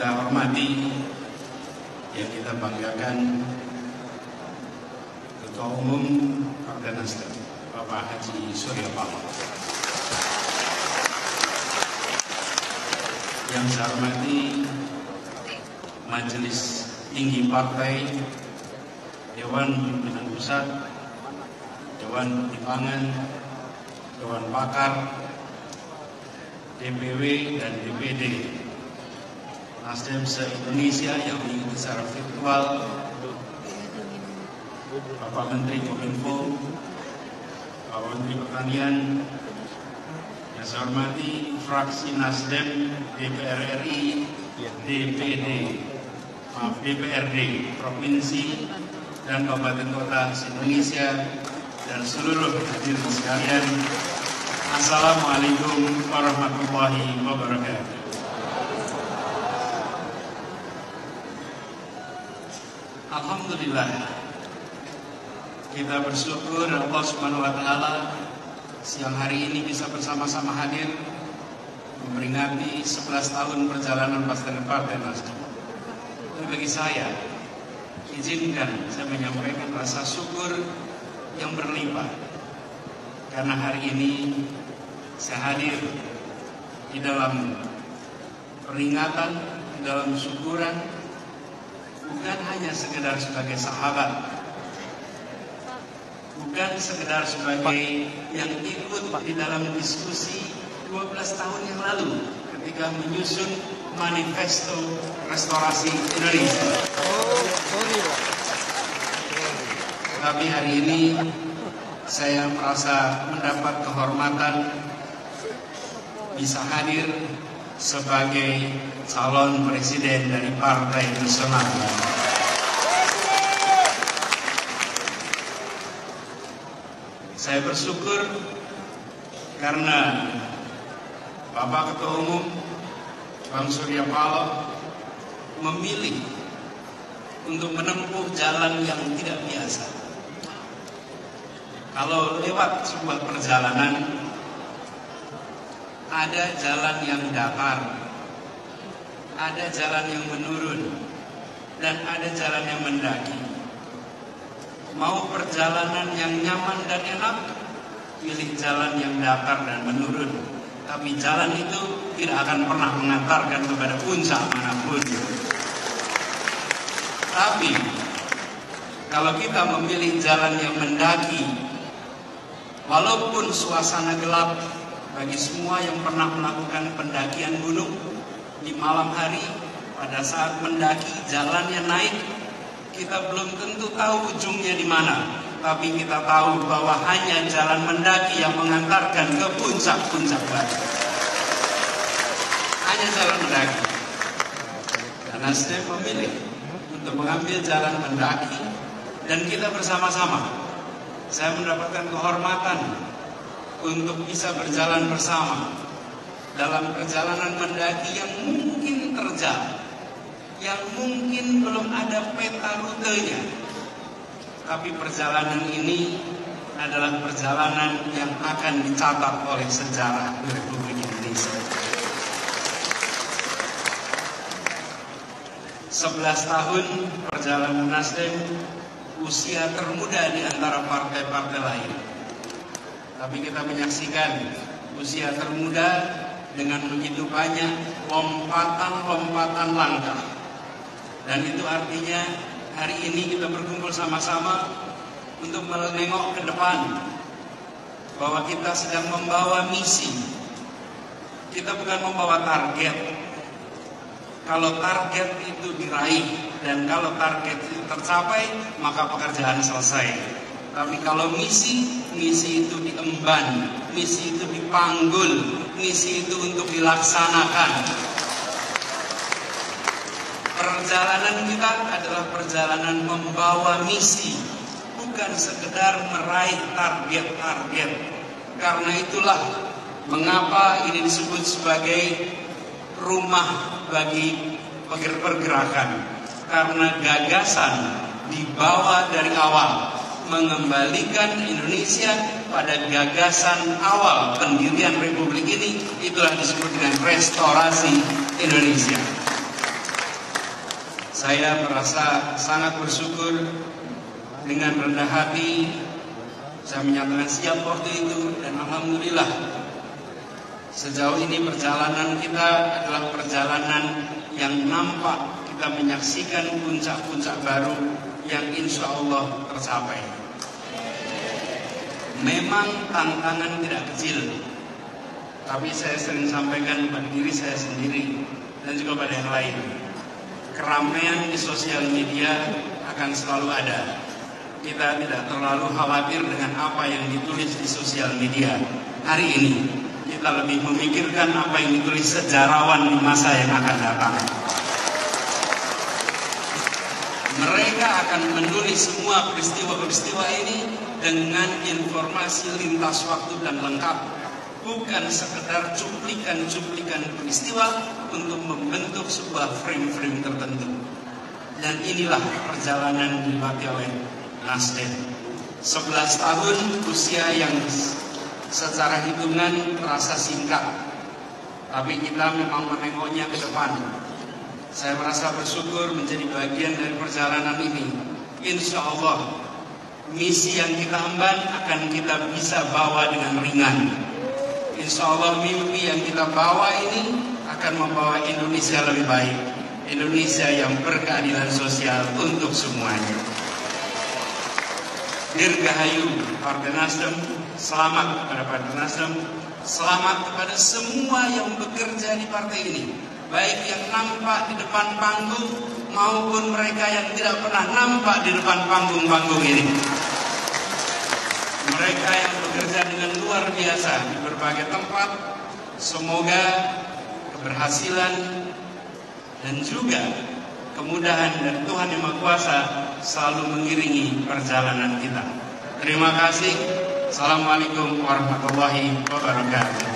kita hormati, yang kita banggakan, Ketua Umum Partai Nasdem, Bapak Haji Surya Paloh. Yang saya hormati Majelis Tinggi Partai, Dewan Pimpinan Pusat, Dewan Pertimbangan, Dewan Pakar, DPW dan DPD Nasdem se-Indonesia yang mengikuti secara virtual, Bapak Menteri Kominfo, Bapak Menteri Pertanian, yang saya hormati fraksi Nasdem DPR RI, DPRD Provinsi dan Kabupaten Kota se-Indonesia, dan seluruh hadirin sekalian, Assalamualaikum warahmatullahi wabarakatuh. Alhamdulillah, kita bersyukur Allah Subhanahu wa Ta'ala siang hari ini bisa bersama-sama hadir memperingati 11 tahun perjalanan Partai Nasdem. Dan bagi saya, izinkan saya menyampaikan rasa syukur yang berlimpah karena hari ini saya hadir di dalam peringatan, di dalam syukuran, bukan hanya sekedar sebagai sahabat, bukan sekedar sebagai yang ikut di dalam diskusi 12 tahun yang lalu ketika menyusun manifesto restorasi Indonesia. Tapi hari ini saya merasa mendapat kehormatan bisa hadir sebagai calon presiden dari Partai Nasional. Saya bersyukur karena Bapak Ketua Umum Bang Surya Paloh memilih untuk menempuh jalan yang tidak biasa. Kalau lewat sebuah perjalanan, ada jalan yang datar, ada jalan yang menurun, dan ada jalan yang mendaki. Mau perjalanan yang nyaman dan enak, pilih jalan yang datar dan menurun. Tapi jalan itu tidak akan pernah mengantarkan kepada puncak manapun. Tapi kalau kita memilih jalan yang mendaki, walaupun suasana gelap, bagi semua yang pernah melakukan pendakian gunung di malam hari, pada saat mendaki jalannya naik, kita belum tentu tahu ujungnya di mana, tapi kita tahu bahwa hanya jalan mendaki yang mengantarkan ke puncak-puncak batu. Hanya jalan mendaki. Dan Nasdem memilih untuk mengambil jalan mendaki, dan kita bersama-sama. Saya mendapatkan kehormatan untuk bisa berjalan bersama dalam perjalanan mendaki yang mungkin terjal, yang mungkin belum ada peta rutenya. Tapi perjalanan ini adalah perjalanan yang akan dicatat oleh sejarah Republik Indonesia. 11 tahun perjalanan Nasdem, usia termuda di antara partai-partai lain. Tapi kita menyaksikan usia termuda dengan begitu banyak lompatan-lompatan langkah. Dan itu artinya hari ini kita berkumpul sama-sama untuk menengok ke depan, bahwa kita sedang membawa misi. Kita bukan membawa target. Kalau target itu diraih dan kalau target itu tercapai, maka pekerjaan selesai. Tapi kalau misi itu diemban, misi itu dipanggul, misi itu untuk dilaksanakan. Perjalanan kita adalah perjalanan membawa misi, bukan sekedar meraih target-target. Karena itulah mengapa ini disebut sebagai rumah bagi pergerakan. Karena gagasan dibawa dari awal, mengembalikan Indonesia pada gagasan awal pendirian Republik ini, itulah disebut dengan restorasi Indonesia. Saya merasa sangat bersyukur dengan rendah hati. Saya menyatakan siap waktu itu, dan alhamdulillah sejauh ini perjalanan kita adalah perjalanan yang nampak kita menyaksikan puncak-puncak baru yang insya Allah tercapai. Memang tantangan tidak kecil, tapi saya sering sampaikan pada diri saya sendiri dan juga pada yang lain, keramaian di sosial media akan selalu ada. Kita tidak terlalu khawatir dengan apa yang ditulis di sosial media. Hari ini kita lebih memikirkan apa yang ditulis sejarawan di masa yang akan datang. Mereka akan menulis semua peristiwa-peristiwa ini dengan informasi lintas waktu dan lengkap, bukan sekedar cuplikan-cuplikan peristiwa untuk membentuk sebuah frame-frame tertentu. Dan inilah perjalanan dilalui oleh Nasdem. 11 tahun usia yang secara hitungan terasa singkat, tapi kita memang menengoknya ke depan. Saya merasa bersyukur menjadi bagian dari perjalanan ini. Insya Allah misi yang kita emban akan kita bisa bawa dengan ringan. Insya Allah mimpi yang kita bawa ini akan membawa Indonesia lebih baik, Indonesia yang berkeadilan sosial untuk semuanya. Dirgahayu Partai Nasdem, selamat kepada Partai Nasdem, selamat kepada semua yang bekerja di partai ini, baik yang nampak di depan panggung maupun mereka yang tidak pernah nampak di depan panggung-panggung ini. Mereka yang bekerja dengan luar biasa di berbagai tempat, semoga keberhasilan dan juga kemudahan dari Tuhan Yang Maha Kuasa selalu mengiringi perjalanan kita. Terima kasih. Assalamualaikum warahmatullahi wabarakatuh.